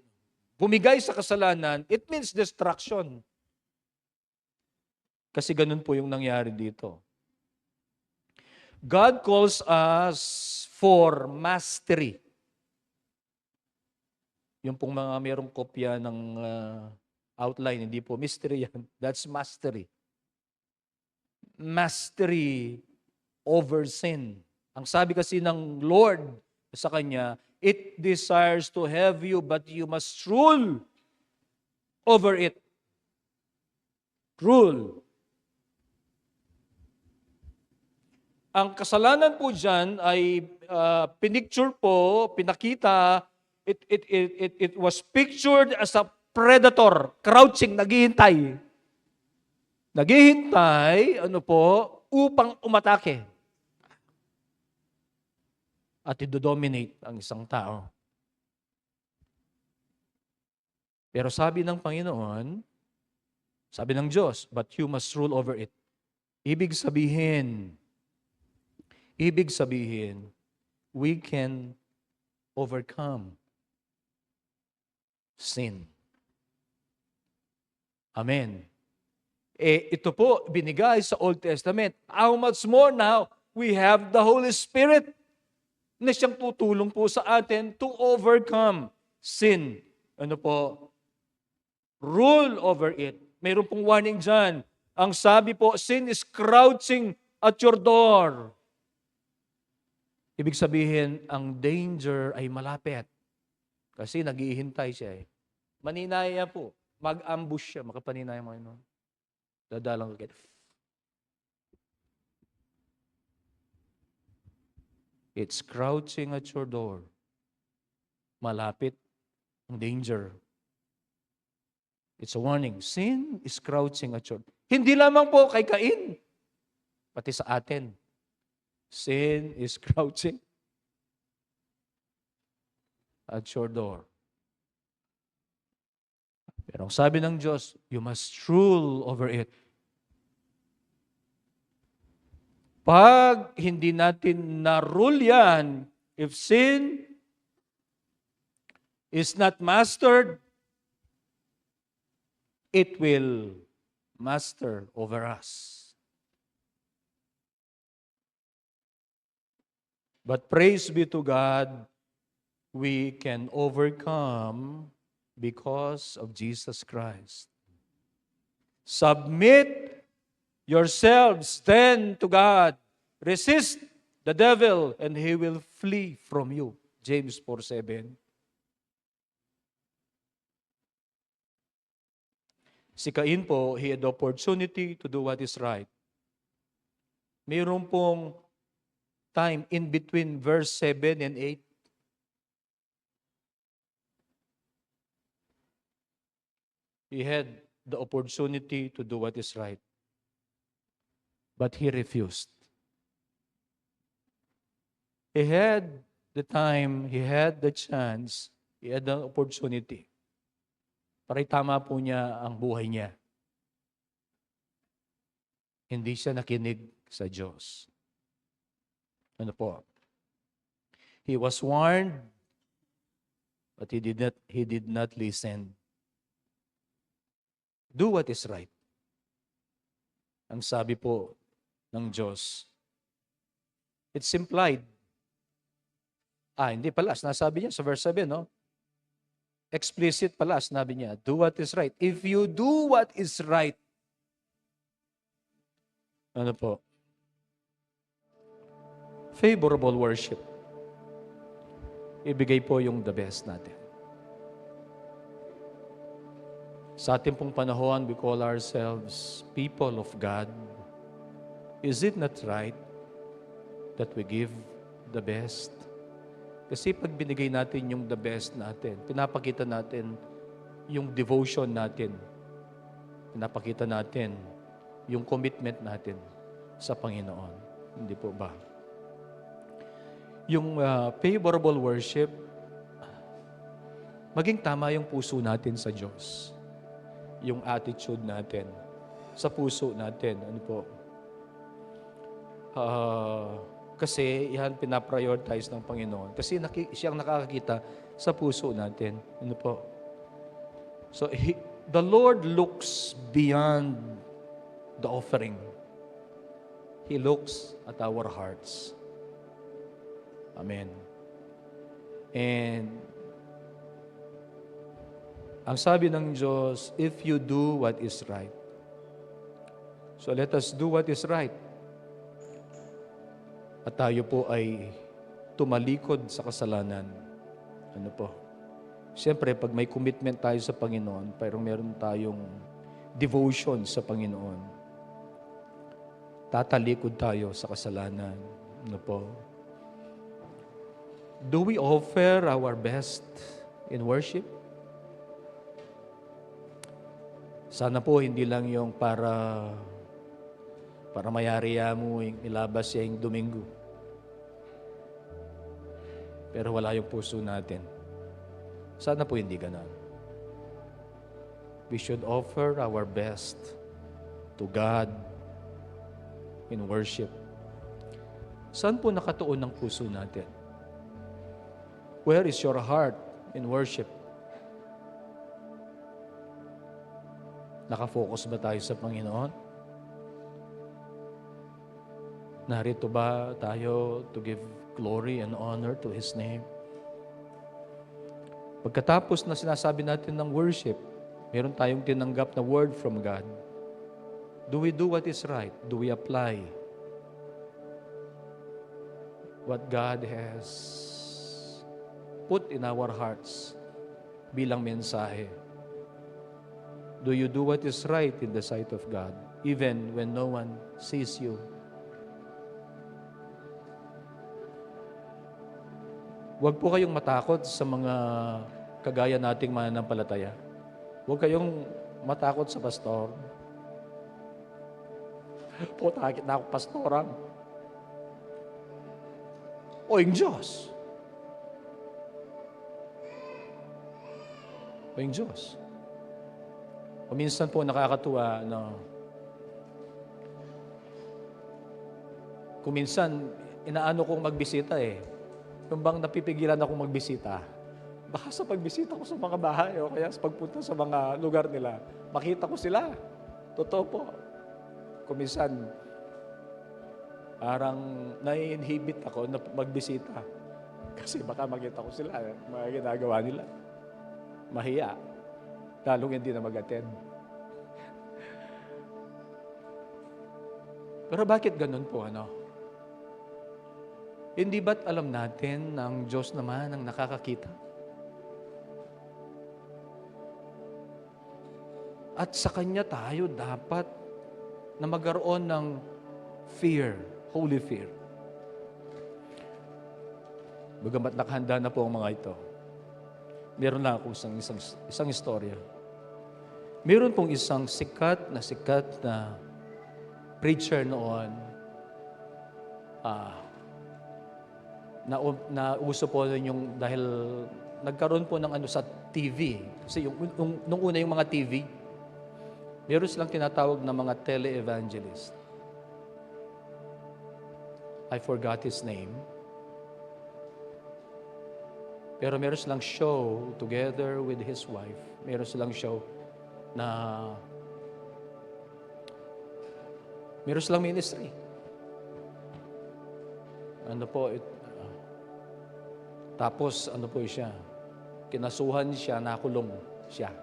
bumigay sa kasalanan, it means destruction. Kasi ganun po yung nangyari dito. God calls us for mastery. Yung pong mga mayroong kopya ng outline, hindi po mystery yan. That's mastery. Mastery over sin. Ang sabi kasi ng Lord sa Kanya, it desires to have you, but you must rule over it. Rule. Ang kasalanan po dyan ay pinicture po, pinakita, it was pictured as a predator, crouching, naghihintay. Naghihintay, upang umatake. At i-dominate ang isang tao. Pero sabi ng Panginoon, sabi ng Diyos, but you must rule over it. Ibig sabihin, we can overcome sin. Amen. Ito po, binigay sa Old Testament. How much more now, we have the Holy Spirit na siyang tutulong po sa atin to overcome sin. Rule over it. Mayroon pong warning dyan. Ang sabi po, sin is crouching at your door. Ibig sabihin, ang danger ay malapit. Kasi naghihintay siya . Maninaya po. Mag-ambush siya. Makapaninaya mo yun. Dadalang ka. It's crouching at your door. Malapit ang danger. It's a warning. Sin is crouching at your door. Hindi lamang po kay Cain. Pati sa atin. Sin is crouching at your door. Pero ang sabi ng Diyos, you must rule over it. Pag hindi natin na-rule yan, if sin is not mastered, it will master over us. But praise be to God, we can overcome because of Jesus Christ. Submit yourselves then to God. Resist the devil and he will flee from you. James 4:7. Si Cain po, he had the opportunity to do what is right. Mayroon pong time in between verse 7 and 8. He had the opportunity to do what is right. But he refused. He had the time, he had the chance, he had the opportunity. Para itama po niya ang buhay niya. Hindi siya nakinig sa Diyos. He was warned, but he did not listen. Do what is right. Ang sabi po ng Diyos. It's implied. Hindi pala. Nasabi niya sa verse 7, no? Explicit pala, sinabi niya, do what is right. If you do what is right, Ano po? Favorable worship. Ibigay po yung the best natin. Sa ating pong panahon, we call ourselves people of God. Is it not right that we give the best? Kasi pag binigay natin yung the best natin, pinapakita natin yung devotion natin. Pinapakita natin yung commitment natin sa Panginoon. Hindi po ba? Yung favorable worship, maging tama yung puso natin sa Diyos. Yung attitude natin sa puso natin. Ano po? Kasi yan pinaprioritize ng Panginoon. Kasi siyang nakakakita sa puso natin. Ano po? So, the Lord looks beyond the offering. He looks at our hearts. Amen. And ang sabi ng Diyos, if you do what is right. So let us do what is right. At tayo po ay tumalikod sa kasalanan. Ano po? Siyempre, pag may commitment tayo sa Panginoon, pero meron tayong devotion sa Panginoon, tatalikod tayo sa kasalanan. Ano po? Do we offer our best in worship? Sana po hindi lang yung para mayariya mo yung ilabas siya yung Domingo. Pero wala yung puso natin. Sana po hindi ganun. We should offer our best to God in worship. Saan po nakatuon ang puso natin? Where is your heart in worship? Nakafocus ba tayo sa Panginoon? Narito ba tayo to give glory and honor to His name? Pagkatapos na sinasabi natin ng worship, meron tayong tinanggap na word from God. Do we do what is right? Do we apply what God has put in our hearts bilang mensahe? Do you do what is right in the sight of God, even when no one sees you? Huwag po kayong matakot sa mga kagaya nating mananampalataya. Huwag kayong matakot sa pastor. Po, takit na ako pastoran. O yung Diyos. O yung Diyos. O minsan po nakakatuwa, no? Kung minsan, inaano kong magbisita Yung bang napipigilan akong magbisita. Baka sa pagbisita ko sa mga bahay o kaya sa pagpunta sa mga lugar nila, makita ko sila. Totoo po. Kung minsan, parang nai-inhibit ako na magbisita. Kasi baka makita ko sila, mga ginagawa nila. Mahiya. Lalong hindi na mag-attend. Pero bakit ganun po, Hindi ba't alam natin na ang Diyos naman ang nakakakita? At sa Kanya tayo dapat na magkaroon ng fear, holy fear. Bagamat nakahanda na po ang mga ito, meron lang akong isang istorya. Meron pong isang sikat na preacher noon, na uso po yung dahil nagkaroon po ng sa TV. Kasi nung una yung mga TV, meron silang tinatawag na mga tele-evangelist. I forgot his name. Pero meron silang show together with his wife. Meron silang show na meron silang ministry. Tapos siya, kinasuhan siya, nakulong siya.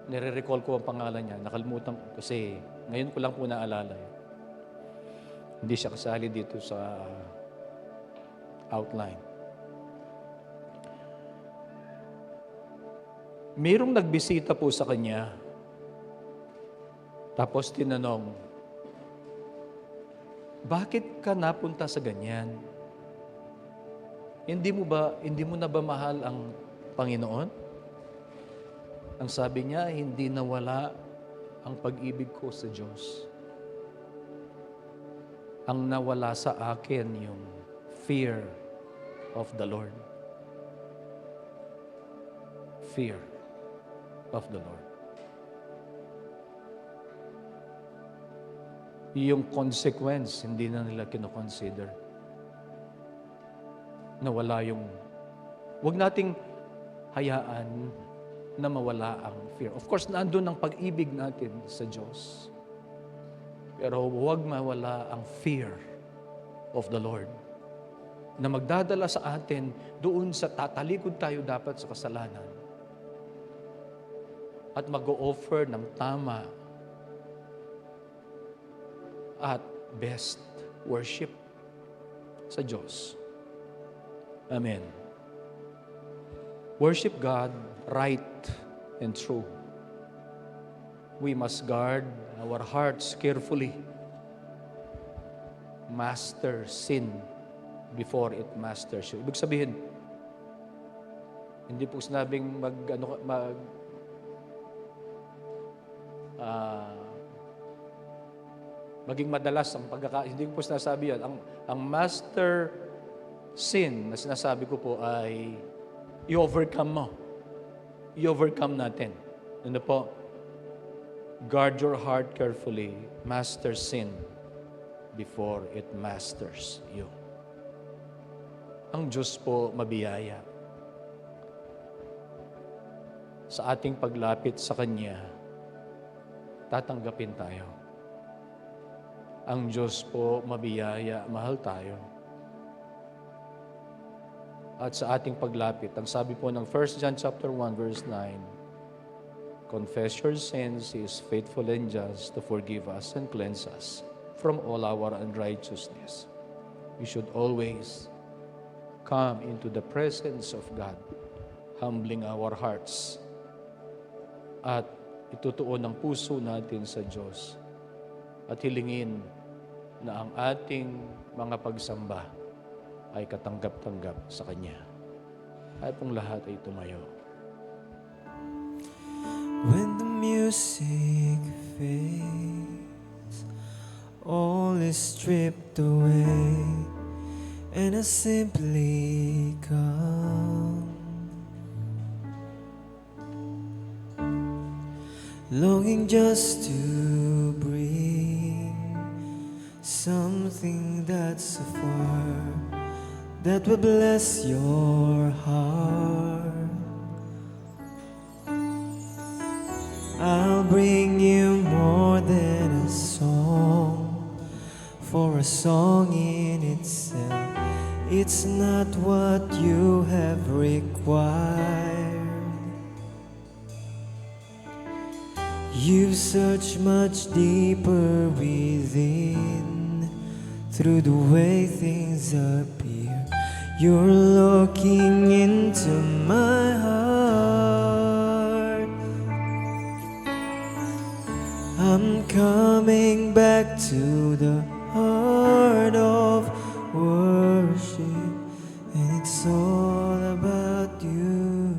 Nire-recall ko ang pangalan niya, nakalimutan ko kasi Ngayon ko lang po naalala yun. Hindi siya kasali dito sa outline. Mayroong nagbisita po sa kanya. Tapos tinanong, bakit ka napunta sa ganyan? Hindi mo na ba mahal ang Panginoon? Ang sabi niya, hindi nawala ang pag-ibig ko sa Diyos. Ang nawala sa akin yung fear of the Lord. Fear of the Lord. Yung consequence, hindi na nila kinoconsider. Nawala yung... Huwag nating hayaan na mawala ang fear. Of course, nandun ang pag-ibig natin sa Diyos. Pero huwag mawala ang fear of the Lord na magdadala sa atin doon sa tatalikod tayo dapat sa kasalanan at mag-o-offer ng tama at best worship sa Diyos. Amen. Worship God right and true. We must guard our hearts carefully. Master sin before it masters you. Ibig sabihin, hindi po sinabing maging madalas ang hindi ko po sinasabi yan. Ang master sin na sinasabi ko po ay i-overcome mo. I-overcome natin. Ano po? Guard your heart carefully. Master sin before it masters you. Ang Diyos po mabiyaya. Sa ating paglapit sa Kanya, tatanggapin tayo. Ang Diyos po mabiyaya, mahal tayo. At sa ating paglapit, ang sabi po ng 1 John chapter 1 verse 9, confess your sins, He is faithful and just to forgive us and cleanse us from all our unrighteousness. We should always come into the presence of God, humbling our hearts at itutuon ang puso natin sa Diyos at hilingin na ang ating mga pagsamba ay katanggap-tanggap sa Kanya. Ay pong lahat ay tumayo. When the music fades, all is stripped away, and I simply come, longing just to bring something that's afar, that will bless your heart. I'll bring you more than a song, for a song in itself, it's not what you have required. You've searched much deeper within, through the way things appear. You're looking into my heart. I'm coming back to the heart of worship, and it's all about you.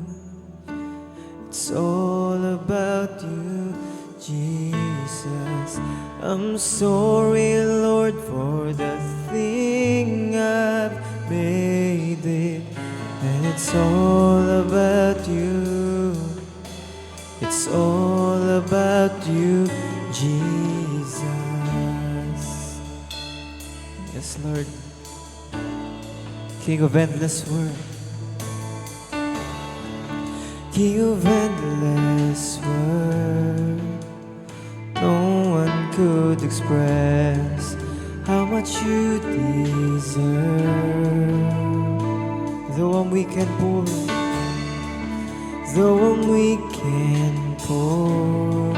It's all about you, Jesus. I'm sorry, Lord, for the thing I've made it, and it's all about you. It's all about you, Jesus. Yes, Lord. King of endless world. King of endless world. No one could express how much you deserve. Though I'm weak and poor, though I'm weak and poor,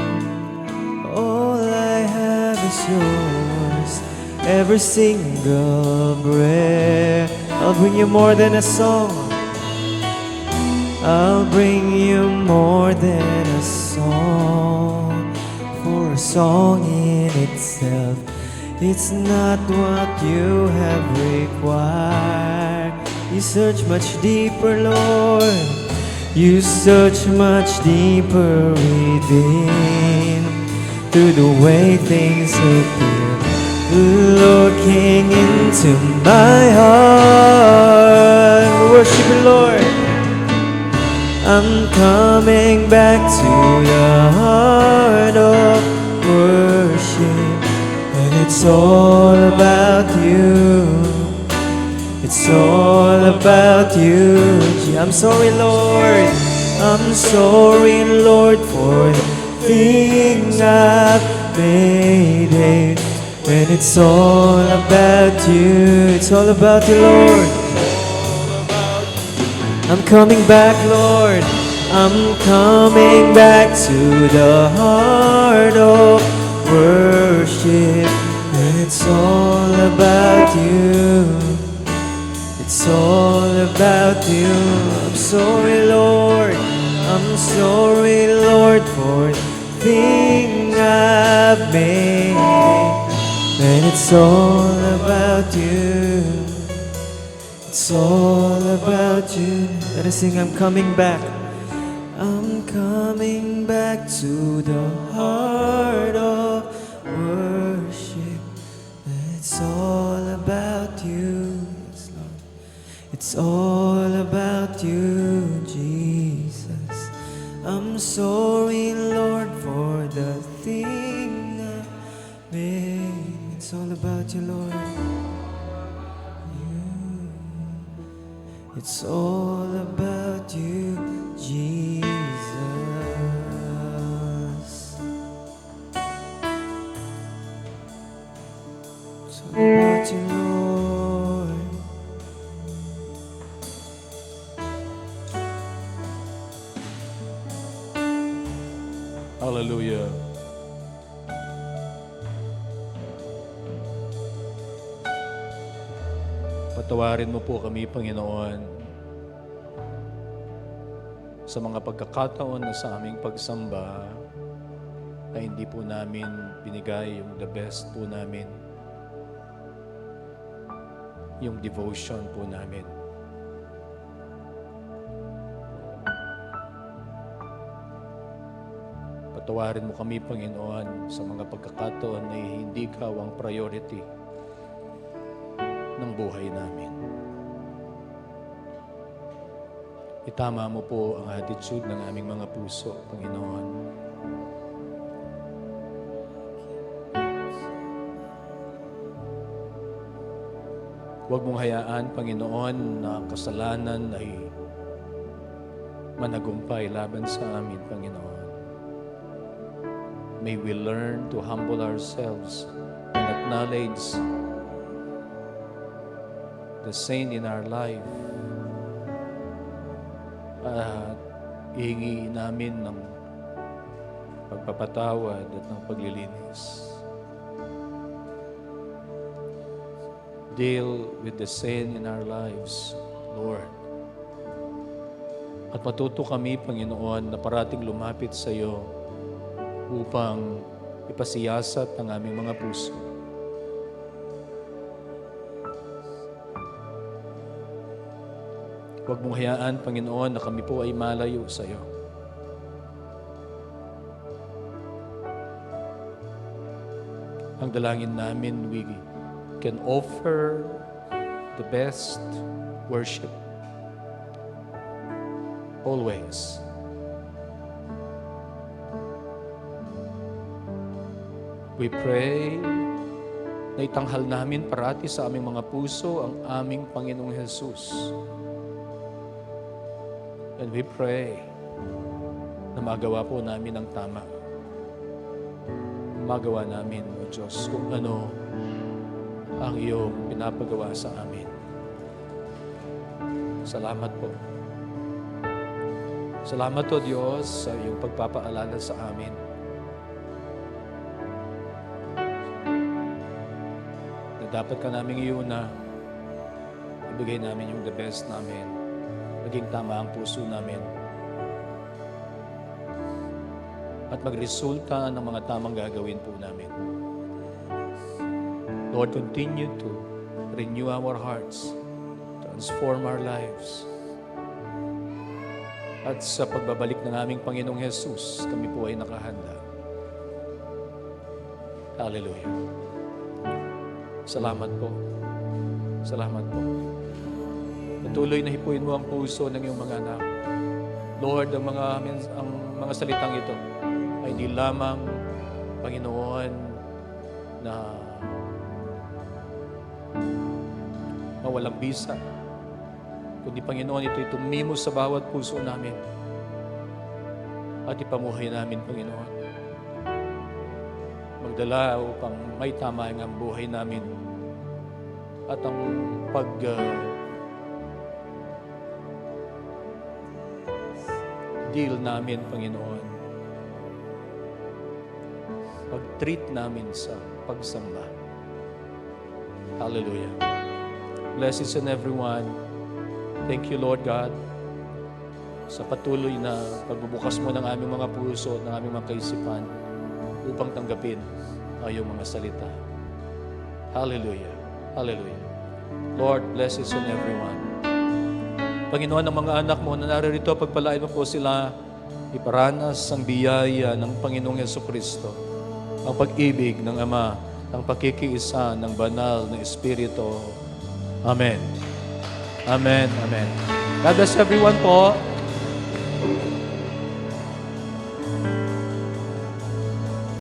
all I have is yours. Every single breath. I'll bring you more than a song. I'll bring you more than a song. For a song in itself, it's not what you have required. You search much deeper, Lord. You search much deeper within. Through the way things appear, looking into my heart. Worship you, Lord. I'm coming back to the heart of worship, and it's all about you. It's all about you. I'm sorry, Lord. I'm sorry, Lord, for the things I've made. And it's all about you. It's all about you, Lord. I'm coming back, Lord. I'm coming back to the heart of worship. And it's all about you. It's all about you. I'm sorry, Lord. I'm sorry, Lord, for the thing I've made. And it's all about you. It's all about you. Let us sing, I'm coming back. I'm coming back to the heart of worship. It's all about you. Yes, Lord. It's all about you, Jesus. I'm sorry, Lord, for the thing I made. It's all about you, Lord. It's all about you, Jesus. It's all about you, Lord. Hallelujah. Patawarin mo po kami, Panginoon, sa mga pagkakataon na sa aming pagsamba ay hindi po namin binigay yung the best po namin, yung devotion po namin. Patawarin mo kami, Panginoon, sa mga pagkakataon na hindi Ikaw ang priority ng buhay namin. Itama mo po ang attitude ng aming mga puso, Panginoon. Huwag mong hayaan, Panginoon, na kasalanan ay managumpay laban sa amin, Panginoon. May we learn to humble ourselves and acknowledge the sin in our life. At ihingi namin ng pagpapatawad at ng paglilinis. Deal with the sin in our lives, Lord. At matuto kami, Panginoon, na parating lumapit sa iyo upang ipasiyasat ang aming mga puso. Huwag mong hayaan, Panginoon, na kami po ay malayo sa iyo. Ang dalangin namin, we can offer the best worship always. We pray na itanghal namin parati sa aming mga puso ang aming Panginoong Jesus. And we pray na magawa po namin ang tama. Magawa namin, O Diyos, kung ano ang iyong pinapagawa sa amin. Salamat po. Salamat, O Diyos, sa iyong pagpapaalala sa amin. dapat ka namin iuna. Ibigay namin yung the best namin. Maging tama ang puso namin. At magresulta ng mga tamang gagawin po namin. Lord, continue to renew our hearts, transform our lives. At sa pagbabalik ng aming Panginoong Jesus, kami po ay nakahanda. Hallelujah. Salamat po. Salamat po. Patuloy na hipuin mo ang puso ng iyong mga anak. Lord, ang mga salitang ito ay hindi lamang, Panginoon, na mawalang bisa, kundi Panginoon, ito'y tumimos sa bawat puso namin at ipamuhay namin, Panginoon. Magdala upang may tama ang buhay namin at ang deal namin, Panginoon. Pag-treat namin sa pagsamba. Hallelujah. Bless each and everyone. Thank you, Lord God, sa patuloy na pagbubukas mo ng aming mga puso, ng aming mga kaisipan upang tanggapin ang iyong mga salita. Hallelujah. Hallelujah. Lord, bless each and everyone. Panginoon, ang mga anak mo na naririto, pagpalain mo po sila, iparanas ang biyaya ng Panginoong Jesucristo, ang pag-ibig ng Ama, ang pakikiisa ng banal na Espiritu. Amen. Amen. Amen. God bless everyone po.